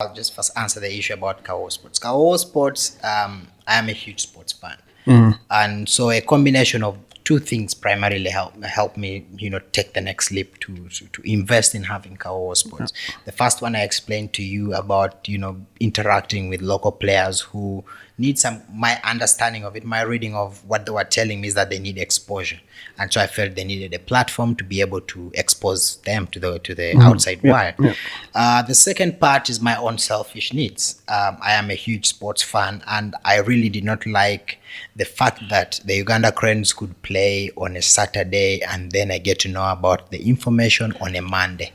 I'll just first answer the issue about Kawowo Sports. Kawowo Sports, I am a huge sports fan, and so a combination of two things primarily help me, take the next leap to invest in having Kawowo Sports. The first one I explained to you about, interacting with local players who need some. My understanding of it, my reading of what they were telling me is that they need exposure, and so I felt they needed a platform to be able to expose them to the outside world. The second part is my own selfish needs. I am a huge sports fan, and I really did not like the fact that the Uganda Cranes could play on a Saturday and then I get to know about the information on a Monday.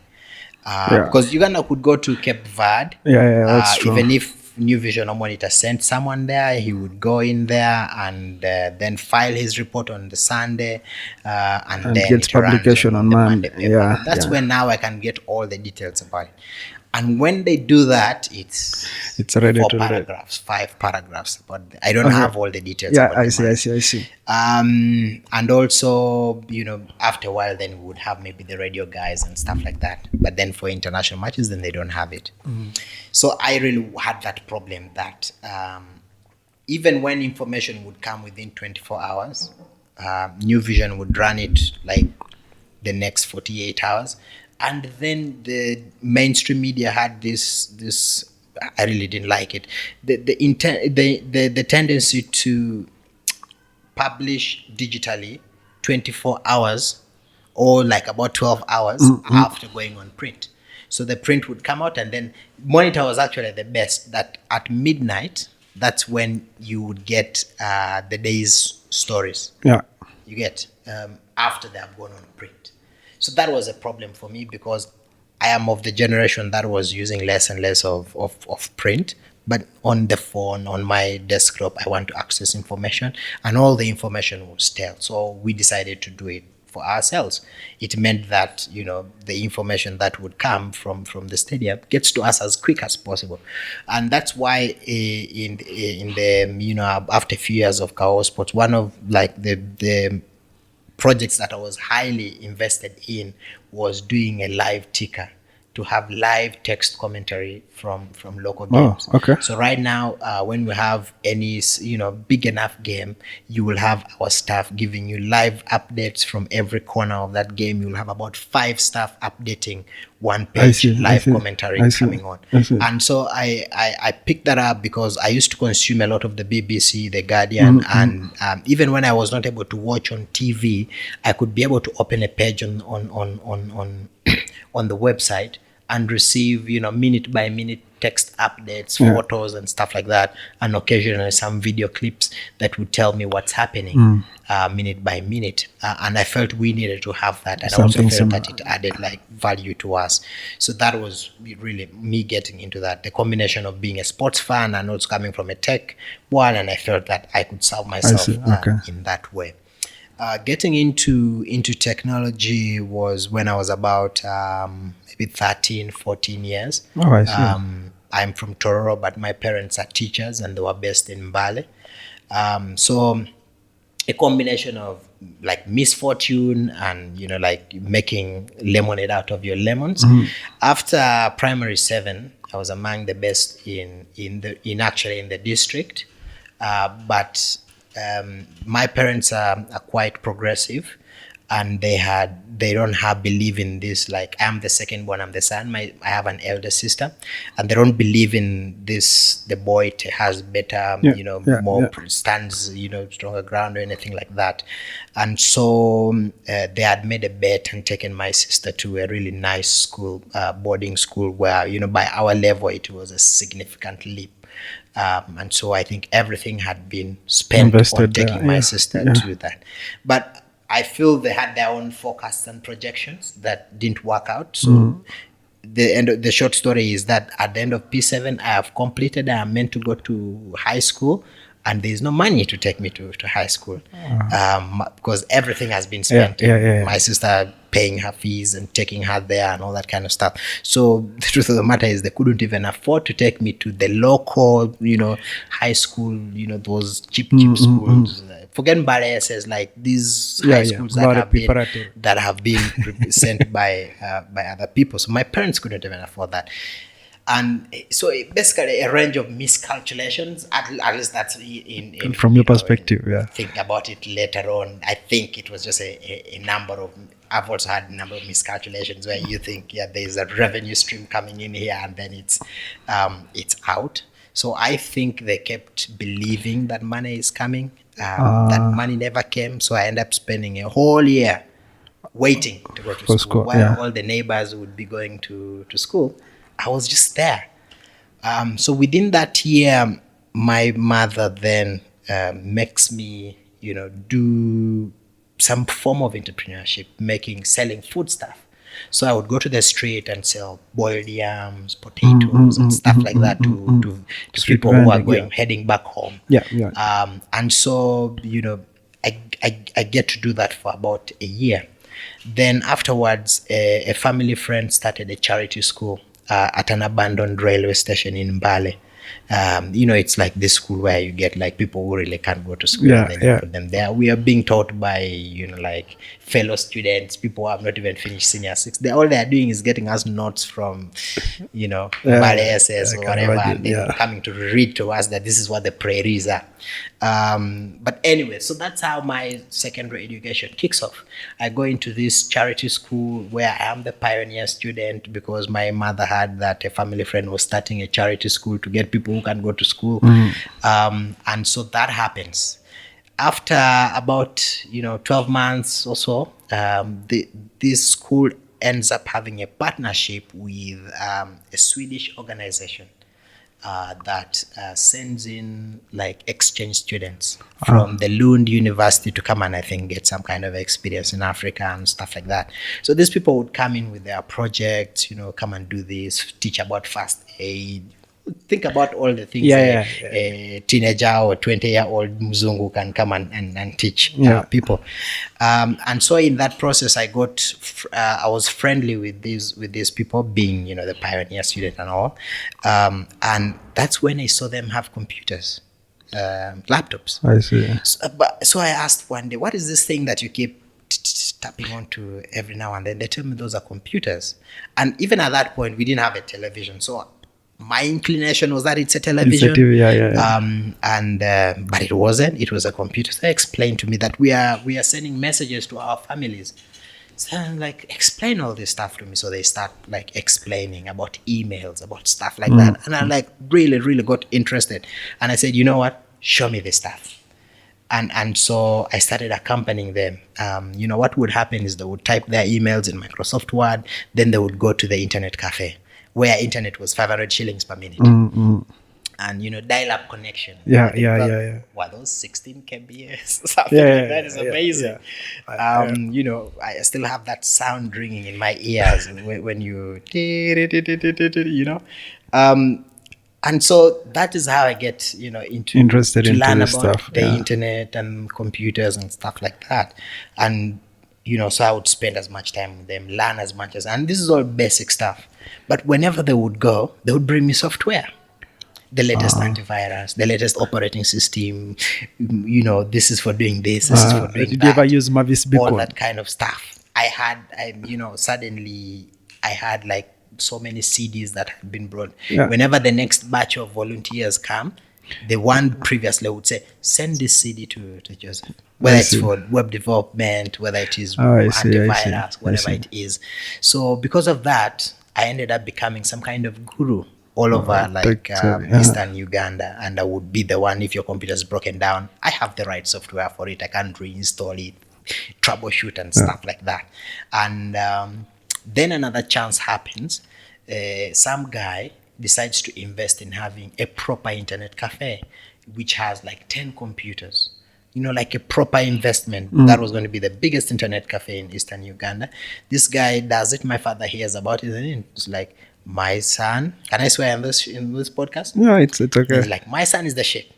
Because Uganda could go to Cape Verde. That's true. Even if New Vision or Monitor sent someone there, he would go in there and then file his report on the Sunday, and then gets publication on Monday. That's when now I can get all the details about it. And when they do that, it's already 5 paragraphs. But I don't have all the details. I see. And also, after a while, then we would have maybe the radio guys and stuff like that. But then for international matches, then they don't have it. So I really had that problem that even when information would come within 24 hours, New Vision would run it like the next 48 hours. And then the mainstream media had this. I really didn't like it. The tendency to publish digitally 24 hours or like about 12 hours after going on print. So the print would come out, and then Monitor was actually the best. That at midnight, that's when you would get the day's stories. You get after they have gone on print. So that was a problem for me because I am of the generation that was using less and less of print. But on the phone, on my desktop, I want to access information, and all the information was stale. So we decided to do it for ourselves. It meant that, the information that would come from the stadium gets to us as quick as possible. And that's why in the, after a few years of Kawowo Sports, one of like the projects that I was highly invested in was doing a live ticker, to have live text commentary from local games. So right now, when we have any big enough game, you will have our staff giving you live updates from every corner of that game. You'll have about 5 staff updating one page live commentary coming on. And so I picked that up because I used to consume a lot of the BBC, the Guardian, and even when I was not able to watch on TV, I could be able to open a page on the website and receive, minute by minute text updates, photos and stuff like that, and occasionally some video clips that would tell me what's happening minute by minute. And I felt we needed to have that, and I also felt that it added like value to us. So that was really me getting into that, the combination of being a sports fan and also coming from a tech one, and I felt that I could serve myself in that way. Getting into technology was when I was about maybe 13, 14 years. I'm from Tororo, but my parents are teachers and they were based in Mbale. So a combination of like misfortune and, like making lemonade out of your lemons. After primary 7, I was among the best in the district. But my parents are quite progressive, and they don't believe in this, like I'm the second born, I'm the son. I have an elder sister, and they don't believe in this, the boy has better more stands, stronger ground or anything like that. And so they had made a bet and taken my sister to a really nice school, boarding school, where by our level it was a significant leap. And so I think everything had been spent on taking my sister to that. But I feel they had their own forecasts and projections that didn't work out. So the short story is that at the end of P7, I have completed. I am meant to go to high school, and there's no money to take me to high school because everything has been spent. My sister paying her fees and taking her there and all that kind of stuff. So the truth of the matter is they couldn't even afford to take me to the local, high school, those cheap schools. Forget Mbale says like these high schools that have been sent by other people. So my parents couldn't even afford that. And so basically a range of miscalculations, at least that's in From your perspective, yeah. Think about it later on. I think it was just a number of, I've also had a number of miscalculations where you think, yeah, there's a revenue stream coming in here and then it's out. So I think they kept believing that money is coming. That money never came. So I ended up spending a whole year waiting to go to school. While all the neighbors would be going to school, I was just there. So within that year, my mother then makes me, do some form of entrepreneurship, selling food stuff. So I would go to the street and sell boiled yams, potatoes, and stuff like that to people who are heading back home. And so, I get to do that for about a year. Then afterwards, a family friend started a charity school at an abandoned railway station in Mbale. It's like this school where you get like people who really can't go to school and then you put them there. We are being taught by, like fellow students, people who have not even finished senior six. All they're doing is getting us notes from, Mbale SS or whatever, and then coming to read to us that this is what the prairies are. But anyway, so that's how my secondary education kicks off. I go into this charity school where I am the pioneer student because my mother had that a family friend was starting a charity school to get people who can go to school. And so that happens. After about 12 months or so, this school ends up having a partnership with a Swedish organization that sends in like exchange students from the Lund University to come and I think get some kind of experience in Africa and stuff like that. So these people would come in with their projects, come and do this, teach about first aid. Think about all the things a teenager or 20-year-old Mzungu can come and teach people. And so in that process, I was friendly with these people, being the pioneer student and all. And that's when I saw them have computers, laptops. I see. So I asked one day, what is this thing that you keep tapping onto every now and then? They tell me those are computers. And even at that point, we didn't have a television. So my inclination was that it's a television. It's a TV, but it wasn't. It was a computer. So they explained to me that we are sending messages to our families. So I'm like, explain all this stuff to me. So they start like explaining about emails, about stuff like that. And I like really, really got interested. And I said, you know what? Show me this stuff. And so I started accompanying them. What would happen is they would type their emails in Microsoft Word. Then they would go to the internet cafe, where internet was 500 shillings per minute. And, dial-up connection. Were those 16 kbps? Something like that is amazing. I still have that sound ringing in my ears when you, and so that is how I get, interested in learn this about stuff. the internet and computers and stuff like that. And, so I would spend as much time with them, learn as much and this is all basic stuff. But whenever they would go, they would bring me software, the latest antivirus, the latest operating system. This is for doing this. This is for doing did that. you ever use Mavis Beacon? All that kind of stuff. Suddenly I had like so many CDs that had been brought. Whenever the next batch of volunteers come, the one previously would say, send this CD to Joseph. Whether it's for web development, whether it is antivirus, whatever it is. So because of that, I ended up becoming some kind of guru all over Eastern Uganda. And I would be the one, if your computer is broken down, I have the right software for it. I can reinstall it, troubleshoot and stuff like that. And then another chance happens. Some guy decides to invest in having a proper internet cafe, which has like 10 computers. Like a proper investment. That was going to be the biggest internet cafe in Eastern Uganda. This guy does it. My father hears about it, and it's like, my son. Can I swear in this podcast? Yeah, it's okay. He's like, my son is the shit,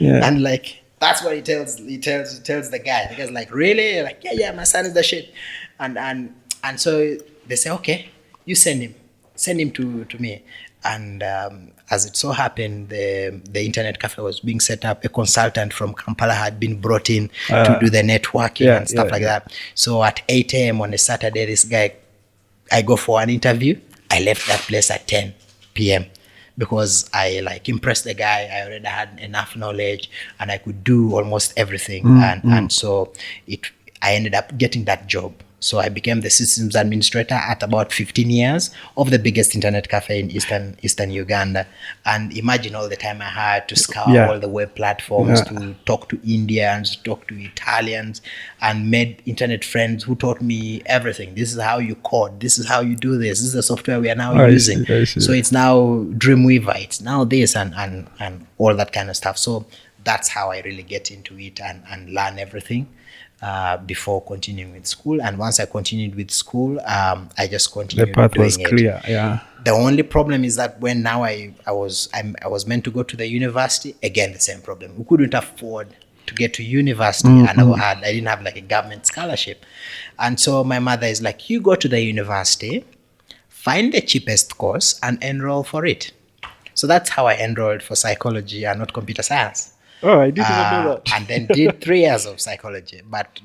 And like that's what he tells the guy. The guy's like, really? Like, yeah, my son is the shit. And so they say, okay, you send him to me. And as it so happened, the internet cafe was being set up. A consultant from Kampala had been brought in to do the networking and stuff like that. So at 8 a.m. on a Saturday, this guy, I go for an interview. I left that place at 10. PM, because I like impressed the guy. I already had enough knowledge and I could do almost everything. And so I ended up getting that job. So I became the systems administrator at about 15 years of the biggest internet cafe in Eastern Uganda. And imagine all the time I had to scour all the web platforms, to talk to Indians, talk to Italians, and made internet friends who taught me everything. This is how you code. This is how you do this. This is the software we are now using. I see. So it's now Dreamweaver. It's now this and all that kind of stuff. So that's how I really get into it and learn everything. Before continuing with school. And once I continued with school, I just continued. The path doing was clear. it. The only problem is that when now I was meant to go to the university, again the same problem. We couldn't afford to get to university, and I didn't have like a government scholarship. And so my mother is like, you go to the university, find the cheapest course and enroll for it. So that's how I enrolled for psychology and not computer science. Oh, I didn't even know that. And then did 3 years of psychology. But,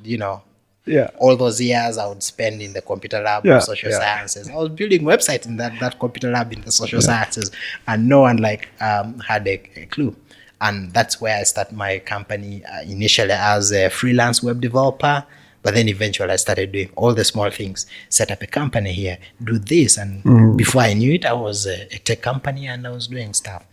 all those years I would spend in the computer lab of social sciences. I was building websites in that computer lab in the social sciences, and no one had a clue. And that's where I started my company initially as a freelance web developer. But then eventually I started doing all the small things, set up a company here, do this. And before I knew it, I was a tech company and I was doing stuff.